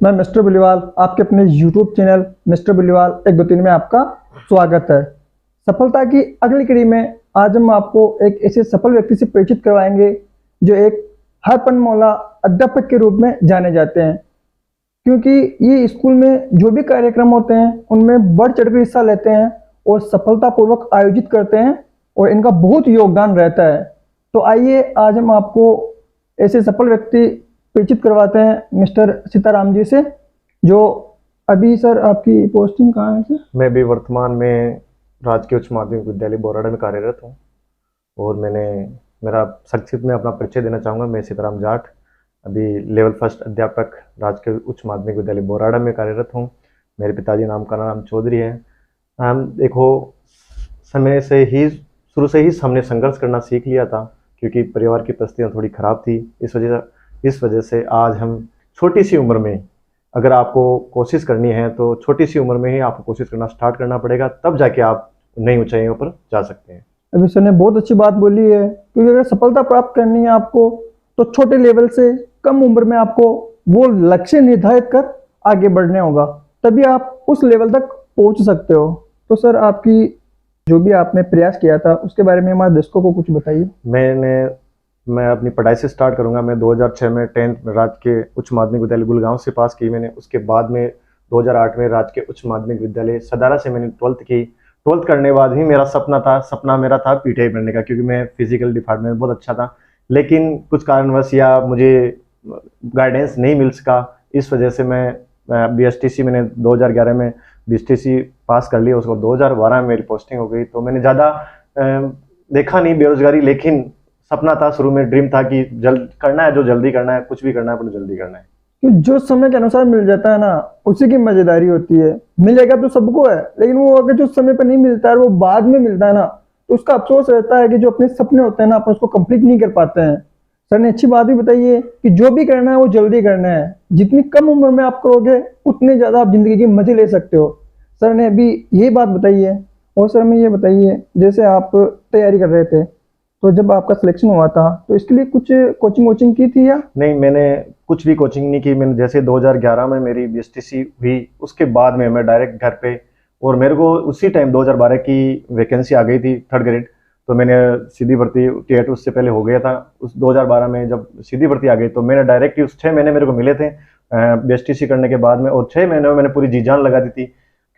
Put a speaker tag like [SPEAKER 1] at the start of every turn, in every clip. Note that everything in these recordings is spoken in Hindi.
[SPEAKER 1] मैं मिस्टर बुलीवाल, आपके अपने YouTube चैनल मिस्टर बुलीवाल 123 में आपका स्वागत है। सफलता की अगली कड़ी में आज हम आपको एक ऐसे सफल व्यक्ति से परिचित करवाएंगे जो एक हरफनमौला अध्यापक के रूप में जाने जाते हैं, क्योंकि ये स्कूल में जो भी कार्यक्रम होते हैं उनमें बढ़ चढ़ कर हिस्सा लेते हैं और सफलतापूर्वक आयोजित करते हैं और इनका बहुत योगदान रहता है। तो आइए आज हम आपको ऐसे सफल व्यक्ति परिचित करवाते हैं मिस्टर सीताराम जी से, जो अभी सर आपकी पोस्टिंग कहाँ है सर?
[SPEAKER 2] मैं भी वर्तमान में राजकीय उच्च माध्यमिक विद्यालय बोराड़ा में कार्यरत हूँ और मेरा संक्षिप्त में अपना परिचय देना चाहूँगा। मैं सीताराम जाट, अभी लेवल फर्स्ट अध्यापक राजकीय उच्च माध्यमिक विद्यालय बोराड़ा में कार्यरत हूँ। मेरे पिताजी नाम का नाम चौधरी है। हम देखो समय से ही शुरू से ही हमने संघर्ष करना सीख लिया था, क्योंकि परिवार की परिस्थितियाँ थोड़ी ख़राब थी। इस वजह से आज हम छोटी सी उम्र में, अगर आपको कोशिश करनी है तो छोटी सी उम्र में ही आपको कोशिश करना स्टार्ट करना पड़ेगा, तब जाके आप नई ऊंचाइयों पर जा सकते हैं।
[SPEAKER 1] अभी सर ने बहुत अच्छी बात बोली है, क्योंकि अगर सफलता प्राप्त करनी है आपको तो छोटे लेवल से कम उम्र में आपको वो लक्ष्य निर्धारित कर आगे बढ़ने होगा, तभी आप उस लेवल तक पहुंच सकते हो। तो सर आपकी जो भी आपने प्रयास किया था उसके बारे में हमारे दर्शकों को कुछ बताइए।
[SPEAKER 2] मैं अपनी पढ़ाई से स्टार्ट करूंगा। मैं 2006 में 10th राजकीय उच्च माध्यमिक विद्यालय गुड़गांव से पास की मैंने। उसके बाद में 2008 में राजकीय उच्च माध्यमिक विद्यालय सदारा से मैंने 12th की। 12th करने के बाद ही मेरा सपना मेरा था पीटीआई बनने का, क्योंकि मैं फिजिकल डिपार्टमेंट में बहुत अच्छा था, लेकिन कुछ कारणवश या मुझे गाइडेंस नहीं मिल सका। इस वजह से मैं बीएसटीसी मैंने 2011 में बीएसटीसी पास कर लिया। उसको 2012 में मेरी पोस्टिंग हो गई। तो मैंने ज़्यादा देखा नहीं बेरोजगारी, लेकिन सपना था, शुरू में ड्रीम था कि जल्द करना है, जो जल्दी करना है, कुछ भी करना है पर जल्दी करना है।
[SPEAKER 1] जो समय के अनुसार मिल जाता है ना, उसी की मजेदारी होती है। मिलेगा तो सबको है, लेकिन वो अगर जो समय पर नहीं मिलता है, वो बाद में मिलता है ना, तो उसका अफसोस रहता है कि जो अपने सपने होते हैं ना, अपन उसको कंप्लीट नहीं कर पाते हैं। सर ने अच्छी बात भी बताई है कि जो भी करना है वो जल्दी करना है। जितनी कम उम्र में आप करोगे उतने ज्यादा आप जिंदगी के मजे ले सकते हो। सर ने अभी यही बात बताई है। और सर में ये बताइए, जैसे आप तैयारी कर रहे थे तो जब आपका सिलेक्शन हुआ था तो इसके लिए कुछ कोचिंग की थी या
[SPEAKER 2] नहीं? मैंने कुछ भी कोचिंग नहीं की। मैंने जैसे 2011 में मेरी बीएसटीसी हुई, उसके बाद में मैं डायरेक्ट घर पे, और मेरे को उसी टाइम 2012 की वैकेंसी आ गई थी 3rd ग्रेड, तो मैंने सीधी भर्ती टेट उससे पहले हो गया था। उस 2012 में जब सीधी भर्ती आ गई तो मैंने डायरेक्ट उस 6 महीने मेरे को मिले थे बीएसटीसी करने के बाद में, और 6 महीने में मैंने पूरी जी जान लगा दी थी,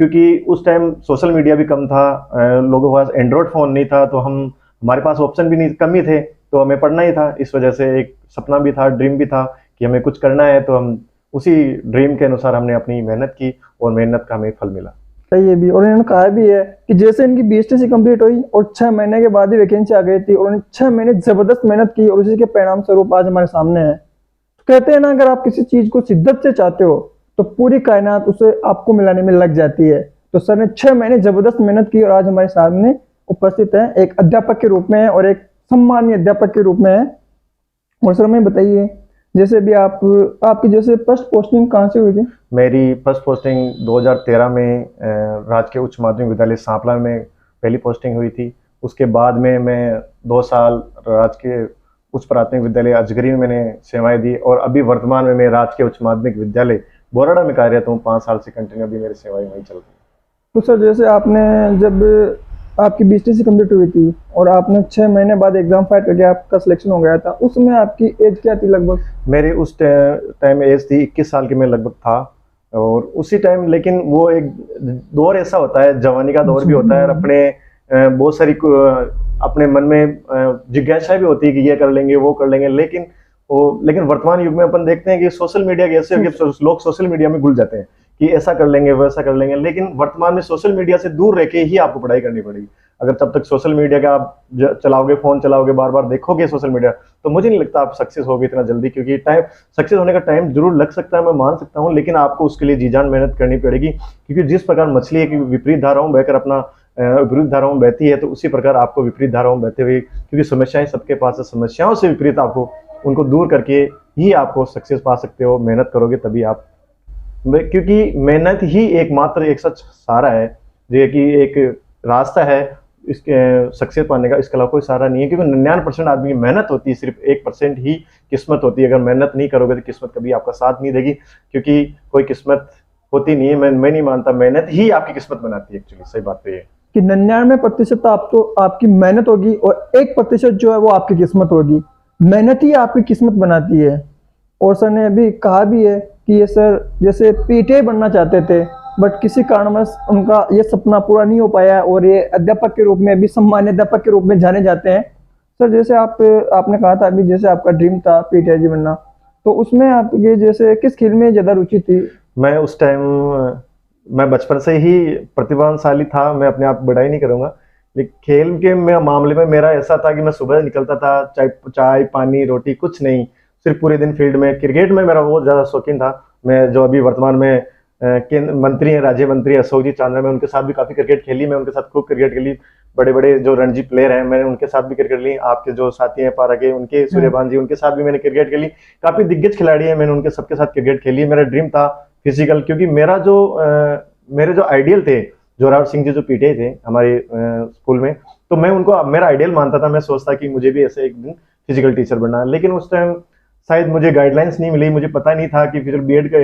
[SPEAKER 2] क्योंकि उस टाइम सोशल मीडिया भी कम था, लोगों के पास एंड्रॉयड फ़ोन नहीं था, तो हमारे पास ऑप्शन भी नहीं, कम ही थे, तो हमें पढ़ना ही था। इस वजह से एक सपना भी था, ड्रीम भी था कि हमें कुछ करना है, तो हम उसी ड्रीम के अनुसार हमने अपनी मेहनत की और मेहनत का हमें फल मिला।
[SPEAKER 1] सही है भी। और इन्होंने कहा भी है कि जैसे इनकी बीएसटीसी कंप्लीट हुई और 6 महीने के बाद ही वैकेंसी आ गई थी, और उन्होंने 6 महीने जबरदस्त मेहनत की और उसी के परिणाम स्वरूप आज हमारे सामने है। तो कहते हैं ना, अगर आप किसी चीज को शिद्दत से चाहते हो तो पूरी कायनात उसे आपको मिलाने में लग जाती है। तो सर ने 6 महीने जबरदस्त मेहनत की और आज हमारे सामने उपस्थित है, एक अध्यापक के रूप में है और एक सम्मानीय अध्यापक के रूप में है। और सर मैं बताइए, जैसे भी आपकी जैसे फर्स्ट पोस्टिंग कहाँ से हुई थी?
[SPEAKER 2] मेरी फर्स्ट पोस्टिंग 2013 में राजकीय उच्च माध्यमिक विद्यालय सांपला में पहली पोस्टिंग हुई थी। उसके बाद में मैं 2 साल राजकीय उच्च प्राथमिक विद्यालय अजगरी में मैंने सेवाएं दी, और अभी वर्तमान में मैं राजकीय उच्च माध्यमिक विद्यालय बोराड़ा में कार्यरत हूँ। 5 साल से कंटिन्यू अभी मेरी सेवाएं वहीं चल रही है।
[SPEAKER 1] तो सर जैसे आपने जब आपकी बीएसटीसी कंप्लीट हुई थी और आपने 6 महीने बाद एग्जाम फाइट करके आपका सिलेक्शन हो गया था, उसमें आपकी एज क्या थी लगभग?
[SPEAKER 2] मेरी उस टाइम एज थी 21 साल की मैं लगभग था, और उसी टाइम, लेकिन वो एक दौर ऐसा होता है, जवानी का दौर भी होता है, और अपने बहुत सारी अपने मन में जिज्ञासा भी होती है कि ये कर लेंगे वो कर लेंगे, लेकिन वर्तमान युग में अपन देखते हैं कि सोशल मीडिया के ऐसे लोग सोशल मीडिया में घुल जाते हैं कि ऐसा कर लेंगे वैसा कर लेंगे, लेकिन वर्तमान में सोशल मीडिया से दूर रह के ही आपको पढ़ाई करनी पड़ेगी। अगर तब तक सोशल मीडिया का आप चलाओगे, फोन चलाओगे, बार बार देखोगे सोशल मीडिया, तो मुझे नहीं लगता आप सक्सेस होगे इतना जल्दी, क्योंकि सक्सेस होने का टाइम जरूर लग सकता है, मैं मान सकता हूँ, लेकिन आपको उसके लिए जी जान मेहनत करनी पड़ेगी। क्योंकि जिस प्रकार मछली एक विपरीत धाराओं बहकर अपना विपरीत धाराओं बहती है, तो उसी प्रकार आपको विपरीत धाराओं बहते हुए, क्योंकि समस्याएं सबके पास है, समस्याओं से विपरीत आपको उनको दूर करके ही आपको सक्सेस पा सकते हो। मेहनत करोगे तभी आप, क्योंकि मेहनत ही एकमात्र एक सच सहारा है, जो कि एक रास्ता है इसके सक्सेस पाने का इसके अलावा कोई सहारा नहीं है, क्योंकि 99% आदमी की मेहनत होती है, सिर्फ 1% ही किस्मत होती है। अगर मेहनत नहीं करोगे तो किस्मत कभी आपका साथ नहीं देगी, क्योंकि कोई किस्मत होती नहीं है। मैं नहीं मानता, मेहनत ही आपकी किस्मत बनाती है। एक्चुअली सही बात तो ये है
[SPEAKER 1] कि 99% आपको आपकी मेहनत होगी और 1% जो है वो आपकी किस्मत होगी। मेहनत ही आपकी किस्मत बनाती है। और सर ने अभी कहा भी है कि ये सर जैसे पीटीआई बनना चाहते थे, बट किसी कारणवश उनका ये सपना पूरा नहीं हो पाया और ये अध्यापक के रूप में अभी सम्मान्य अध्यापक के रूप में जाने जाते हैं। सर जैसे आपने कहा था अभी जैसे आपका ड्रीम था पीटीआई बनना, तो उसमें आप ये जैसे किस खेल में ज़्यादा रुचि थी?
[SPEAKER 2] मैं उस टाइम मैं बचपन से ही प्रतिभाशाली था, मैं अपने आप बड़ाई नहीं करूंगा, लेकिन खेल के मामले में मेरा ऐसा था कि मैं सुबह निकलता था, चाय पानी रोटी कुछ नहीं, सिर्फ पूरे दिन फील्ड में। क्रिकेट में मेरा बहुत ज़्यादा शौकीन था। मैं जो अभी वर्तमान में केंद्र मंत्री हैं, राज्य मंत्री अशोक जी चांद्रा, मैं उनके साथ भी काफ़ी क्रिकेट खेली, मैं उनके साथ खूब क्रिकेट खेली। बड़े बड़े जो रणजी प्लेयर हैं मैंने उनके साथ भी क्रिकेट खेली। आपके जो साथी हैं पारा के, उनके सूर्यभान जी, उनके साथ भी मैंने क्रिकेट खेली। काफ़ी दिग्गज खिलाड़ी हैं, मैंने उनके सबके साथ क्रिकेट खेली। मेरा ड्रीम था फिजिकल, क्योंकि मेरे जो आइडियल थे, जोरावर सिंह जी जो पीटीआई थे हमारे स्कूल में, तो मैं उनको मेरा आइडियल मानता था। मैं सोचता कि मुझे भी ऐसे एक दिन फिजिकल टीचर बनना है। लेकिन उस टाइम शायद मुझे गाइडलाइंस नहीं मिली, मुझे पता नहीं था कि फिर बीएड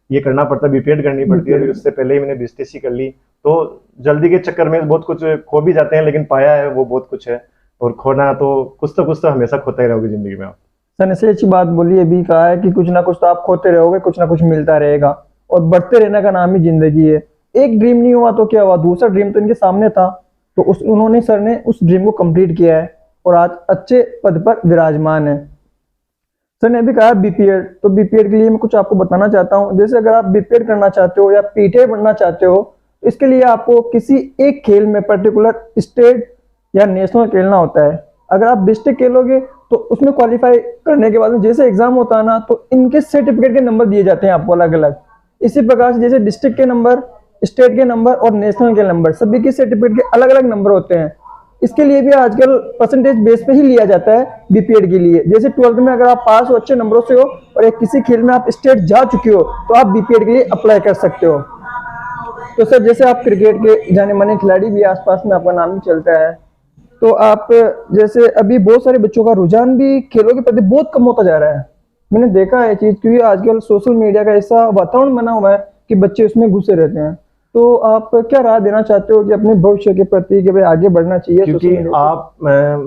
[SPEAKER 2] ये करना पड़ता है, बीपीएड करनी पड़ती है। उससे पहले ही मैंने बीएसटीसी कर ली, तो जल्दी के चक्कर में बहुत कुछ खो भी जाते हैं, लेकिन पाया है वो बहुत कुछ है। और खोना तो कुछ तो हमेशा खोता ही रहोगे जिंदगी में आप।
[SPEAKER 1] सर ने सही अच्छी बात बोली है, भी कहा है कि कुछ ना कुछ तो आप खोते रहोगे, कुछ ना कुछ मिलता रहेगा और बढ़ते रहने का नाम ही जिंदगी है। एक ड्रीम नहीं हुआ तो क्या हुआ, दूसरा ड्रीम तो इनके सामने था, तो उन्होंने सर ने उस ड्रीम को कंप्लीट किया है और आज अच्छे पद पर विराजमान है। सर ने भी कहा बीपीएड, तो बीपीएड के लिए मैं कुछ आपको बताना चाहता हूँ। जैसे अगर आप बीपीएड करना चाहते हो या पीटीआई बनना चाहते हो, इसके लिए आपको किसी एक खेल में पर्टिकुलर स्टेट या नेशनल खेलना होता है। अगर आप डिस्ट्रिक्ट खेलोगे तो उसमें क्वालिफाई करने के बाद में जैसे एग्जाम होता है ना, तो इनके सर्टिफिकेट के नंबर दिए जाते हैं आपको अलग अलग। इसी प्रकार से जैसे डिस्ट्रिक्ट के नंबर, स्टेट के नंबर और नेशनल के नंबर, सभी के सर्टिफिकेट के अलग अलग नंबर होते हैं। इसके लिए भी आजकल परसेंटेज बेस पे ही लिया जाता है बीपीएड के लिए। जैसे 12th में अगर आप पास हो अच्छे नंबरों से हो और एक किसी खेल में आप स्टेट जा चुके हो, तो आप बीपीएड के लिए अप्लाई कर सकते हो। तो सर जैसे आप क्रिकेट के जाने माने खिलाड़ी भी आसपास में आपका नाम भी चलता है, तो आप जैसे अभी बहुत सारे बच्चों का रुझान भी खेलों के प्रति बहुत कम होता जा रहा है। मैंने देखा है चीज, क्योंकि आजकल सोशल मीडिया का ऐसा वातावरण बना हुआ है कि बच्चे उसमें घुसे रहते हैं। तो आप क्या राय देना चाहते हो कि अपने भविष्य के प्रति कि भाई आगे बढ़ना चाहिए?
[SPEAKER 2] क्योंकि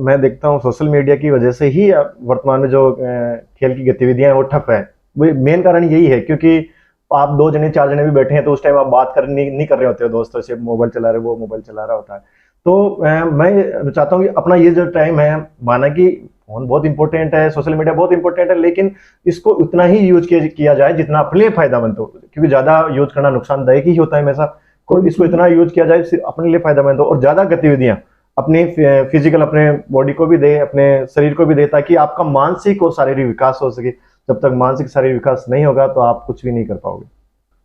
[SPEAKER 2] मैं देखता हूँ सोशल मीडिया की वजह से ही वर्तमान में जो खेल की गतिविधियां हैं वो ठप है। वो मेन कारण यही है, क्योंकि आप 2 जने 4 जने भी बैठे हैं तो उस टाइम आप बात नहीं कर रहे होते हो दोस्तों से, मोबाइल चला रहे, वो मोबाइल चला रहा होता है। तो मैं चाहता हूँ कि अपना ये जो टाइम है, माना कि फोन बहुत इंपॉर्टेंट है, सोशल मीडिया बहुत इंपॉर्टेंट है, लेकिन इसको उतना ही यूज किया जाए जितना अपने लिए फायदामंद हो, क्योंकि ज्यादा यूज करना नुकसानदायक ही होता है हमेशा। तो इसको इतना यूज किया जाए अपने लिए फायदामंद हो, और ज्यादा गतिविधियां अपने फिजिकल अपने बॉडी को भी दे, अपने शरीर को भी दे, ताकि आपका मानसिक और शारीरिक विकास हो सके। जब तक मानसिक शारीरिक विकास नहीं होगा तो आप कुछ भी नहीं कर पाओगे।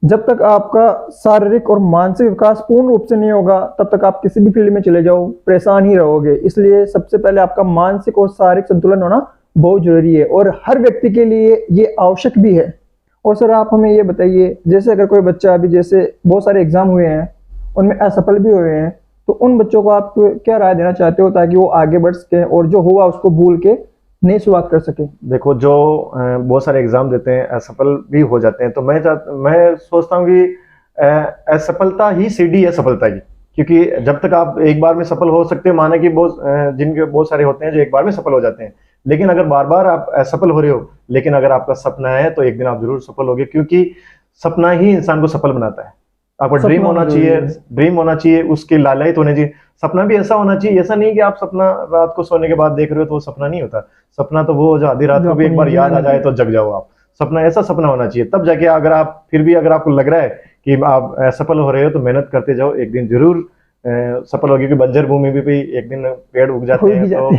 [SPEAKER 1] जब तक आपका शारीरिक और मानसिक विकास पूर्ण रूप से नहीं होगा, तब तक आप किसी भी फील्ड में चले जाओ परेशान ही रहोगे। इसलिए सबसे पहले आपका मानसिक और शारीरिक संतुलन होना बहुत जरूरी है और हर व्यक्ति के लिए ये आवश्यक भी है। और सर आप हमें ये बताइए, जैसे अगर कोई बच्चा अभी जैसे बहुत सारे एग्जाम हुए हैं, उनमें असफल भी हुए हैं, तो उन बच्चों को आप क्या राय देना चाहते हो ताकि वो आगे बढ़ सके और जो हुआ उसको भूल के नई शुरुआत कर सके?
[SPEAKER 2] देखो, जो बहुत सारे एग्जाम देते हैं असफल भी हो जाते हैं, तो मैं सोचता हूँ कि असफलता ही सीढ़ी है सफलता की। क्योंकि जब तक आप एक बार में सफल हो सकते हो, माना कि जिनके बहुत सारे होते हैं जो एक बार में सफल हो जाते हैं, लेकिन अगर बार बार आप असफल हो रहे हो, लेकिन अगर आपका सपना है तो एक दिन आप जरूर सफल होगे, क्योंकि सपना ही इंसान को सफल बनाता है। आपका ड्रीम होना चाहिए, उसके लालच होने चाहिए। सपना भी ऐसा होना चाहिए, ऐसा नहीं कि आप सपना रात को सोने के बाद देख रहे हो तो वो सपना नहीं होता। सपना तो वो जो आधी रात को भी एक बार याद आ जाए तो जग जाओ आप। सपना ऐसा सपना होना चाहिए, तब जाके अगर आप फिर भी अगर आपको लग रहा है कि आप असफल हो रहे हो, तो मेहनत करते जाओ, एक दिन जरूर सफल होगी। क्योंकि बंजर भूमि भी एक दिन पेड़ उग जाते हैं,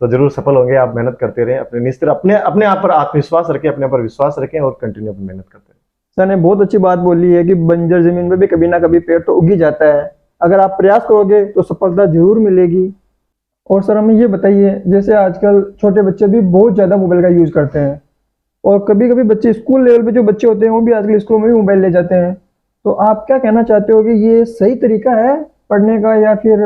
[SPEAKER 2] तो जरूर सफल होंगे। आप मेहनत करते रहें, अपने निश्चित अपने आप पर आत्मविश्वास रखें, अपने पर विश्वास रखें और कंटिन्यू अपनी मेहनत करते रहें।
[SPEAKER 1] सर ने बहुत अच्छी बात बोली है कि बंजर जमीन में भी कभी ना कभी पेड़ तो उग ही जाता है। अगर आप प्रयास करोगे तो सफलता जरूर मिलेगी। और सर हमें ये बताइए, जैसे आजकल छोटे बच्चे भी बहुत ज़्यादा मोबाइल का यूज़ करते हैं और कभी कभी बच्चे स्कूल लेवल पे जो बच्चे होते हैं वो भी आजकल स्कूलों में भी मोबाइल ले जाते हैं। तो आप क्या कहना चाहते हो कि ये सही तरीका है पढ़ने का, या फिर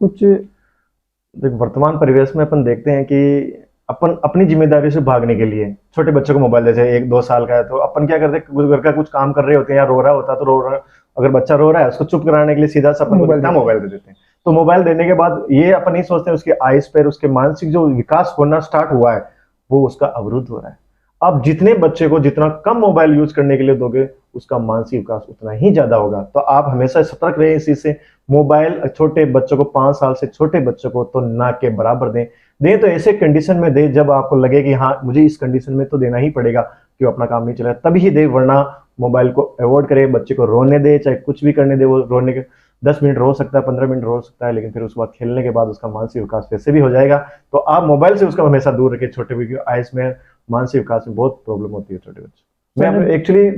[SPEAKER 1] कुछ?
[SPEAKER 2] देख, वर्तमान परिवेश में अपन देखते हैं कि अपन अपनी जिम्मेदारी से भागने के लिए छोटे बच्चों को मोबाइल देते हैं। 1-2 साल का है तो अपन क्या करते हैं, घर का कुछ काम कर रहे होते हैं या रो रहा होता है तो रो रहा, अगर बच्चा रो रहा है उसको चुप कराने के लिए सीधा सा अपन को मोबाइल दे देते हैं। तो मोबाइल देने के बाद ये अपन नहीं सोचते उसके आइस पर उसके मानसिक जो विकास होना स्टार्ट हुआ है वो उसका अवरुद्ध हो रहा है। आप जितने बच्चे को जितना कम मोबाइल यूज करने के लिए दोगे उसका मानसिक विकास उतना ही ज्यादा होगा। तो आप हमेशा सतर्क रहे इस चीज से। मोबाइल छोटे बच्चों को 5 साल से छोटे बच्चों को तो ना के बराबर दें तो ऐसे कंडीशन में दे जब आपको लगे कि हाँ मुझे इस कंडीशन में तो देना ही पड़ेगा कि वो अपना काम नहीं चला, तभी ही दे, वरना मोबाइल को अवॉइड करे। बच्चे को रोने दे, चाहे कुछ भी करने दे, वो रोने के 10 मिनट रो सकता है, 15 मिनट रो सकता है, लेकिन फिर उसके बाद खेलने के बाद उसका मानसिक विकास वैसे भी हो जाएगा। तो आप मोबाइल से उसका हमेशा दूर रखें। छोटे बच्चे आइस में मानसिक विकास में बहुत प्रॉब्लम होती है छोटे बच्चे। मैं एक्चुअली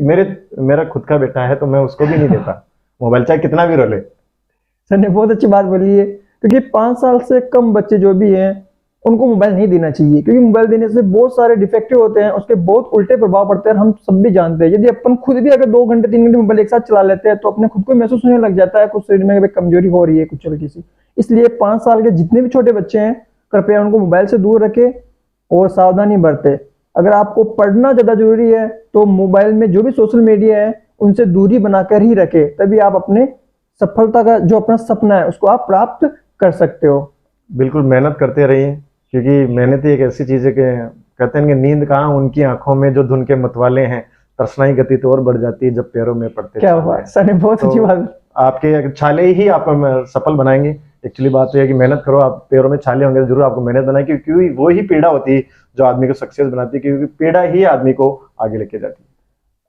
[SPEAKER 2] मेरा खुद का बेटा है तो मैं उसको भी नहीं देता मोबाइल, चाहे कितना भी रो ले।
[SPEAKER 1] सर ने बहुत अच्छी बात बोली है, क्योंकि 5 साल से कम बच्चे जो भी हैं उनको मोबाइल नहीं देना चाहिए, क्योंकि मोबाइल देने से बहुत सारे डिफेक्टिव होते हैं, उसके बहुत उल्टे प्रभाव पड़ते हैं। हम सब भी जानते हैं, यदि अपन खुद भी अगर 2 घंटे 3 घंटे मोबाइल एक साथ चला लेते हैं तो अपने खुद को महसूस होने लग जाता है कुछ शरीर में कमजोरी हो रही है कुछ हल्की सी। इसलिए 5 साल के जितने भी छोटे बच्चे हैं कृपया उनको मोबाइल से दूर रखें और सावधानी बरतें। अगर आपको पढ़ना ज्यादा जरूरी है तो मोबाइल में जो भी सोशल मीडिया है उनसे दूरी बनाकर ही रखें, तभी आप अपने सफलता का जो अपना सपना है उसको आप प्राप्त कर सकते हो।
[SPEAKER 2] बिल्कुल मेहनत करते रहिए, क्योंकि मेहनत ही एक ऐसी चीज है कि कहते हैं कि नींद कहाँ, उनकी आंखों में जो धुन के मतवाले हैं, तर्सनाई गति तो और बढ़ जाती है जब पैरों में पड़ते।
[SPEAKER 1] क्या बात सर ने बहुत अच्छी बात।
[SPEAKER 2] आपके छाले ही आपको सफल बनाएंगे। एक्चुअली बात तो है कि मेहनत करो, आप पैरों में छाले होंगे जरूर आपको मेहनत बनाए, क्योंकि वो ही पीड़ा होती है जो आदमी को सक्सेस बनाती है, क्योंकि पीड़ा ही आदमी को आगे लेके जाती है।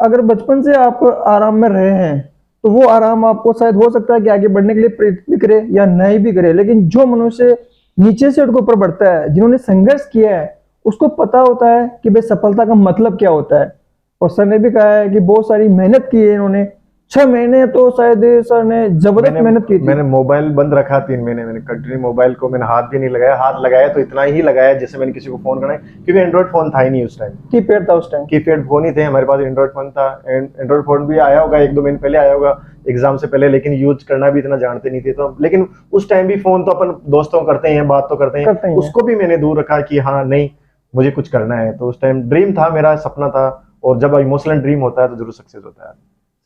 [SPEAKER 1] अगर बचपन से आप आराम में रहे हैं तो वो आराम आपको शायद हो सकता है कि आगे बढ़ने के लिए प्रेरित भी करे या नहीं भी करे, लेकिन जो मनुष्य नीचे से उठकर ऊपर बढ़ता है, जिन्होंने संघर्ष किया है, उसको पता होता है कि भाई सफलता का मतलब क्या होता है। और सर ने भी कहा है कि बहुत सारी मेहनत की है इन्होंने, 6 महीने तो शायद सर ने जबरदस्त मेहनत की थी।
[SPEAKER 2] मैंने मोबाइल बंद रखा 3 महीने, मैंने कंटिन्यू मोबाइल को मैंने हाथ भी नहीं लगाया। हाथ लगाया तो इतना ही लगाया जैसे मैंने किसी को फोन करना है, क्योंकि एंड्रॉइड फोन था ही नहीं उस टाइम,
[SPEAKER 1] कीपैड था उस टाइम,
[SPEAKER 2] कीपैड फोन ही थे हमारे पास। एंड्रॉइड फोन था, एंड्रॉइड फोन भी आया होगा 1-2 महीने पहले आया होगा एग्जाम से पहले, लेकिन यूज करना भी इतना जानते नहीं थे। तो लेकिन उस टाइम भी फोन तो अपन दोस्तों करते हैं, बात तो करते हैं, उसको भी मैंने दूर रखा कि हाँ नहीं मुझे कुछ करना है। तो उस टाइम ड्रीम था मेरा, सपना था, और जब इमोशनल ड्रीम होता है तो जरूर सक्सेस होता है।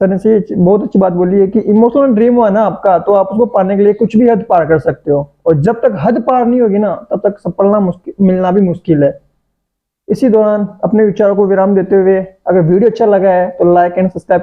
[SPEAKER 1] सर ने बहुत अच्छी बात बोली है कि इमोशनल ड्रीम हुआ ना आपका तो आप उसको पाने के लिए कुछ भी हद पार कर सकते हो, और जब तक हद पार नहीं होगी ना तब तक सफलता मिलना भी मुश्किल है। इसी दौरान अपने विचारों को विराम देते हुए अगर वीडियो अच्छा लगा है तो लाइक एंड सब्सक्राइब